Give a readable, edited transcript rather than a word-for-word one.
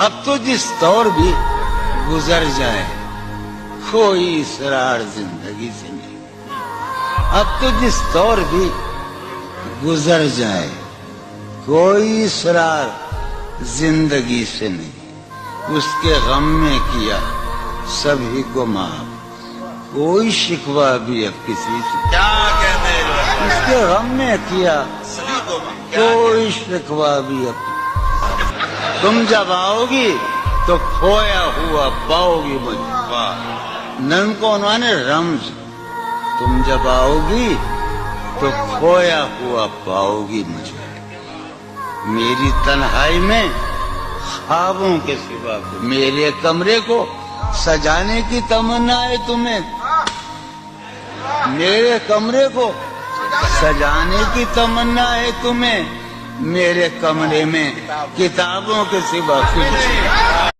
अब तो जिस दौर भी गुजर जाए कोई इसरार जिंदगी से नहीं। अब तो जिस दौर भी गुजर जाए कोई इसरार जिंदगी से नहीं। उसके गम में किया सभी को माफ, कोई शिकवा भी अब किसी से। क्या कहते हैं उसके गम में किया सभी को कोई शिकवा भी अब। तुम जब आओगी तो खोया हुआ पाओगी मुझे। नन को उन्होंने रम्ज, तुम जब आओगी तो खोया हुआ पाओगी मुझे। मेरी तन्हाई में ख्वाबों के सिवा मेरे कमरे को सजाने की तमन्ना है तुम्हें। मेरे कमरे को सजाने की तमन्ना है तुम्हें। मेरे कमरे में किताबों के सिवा कुछ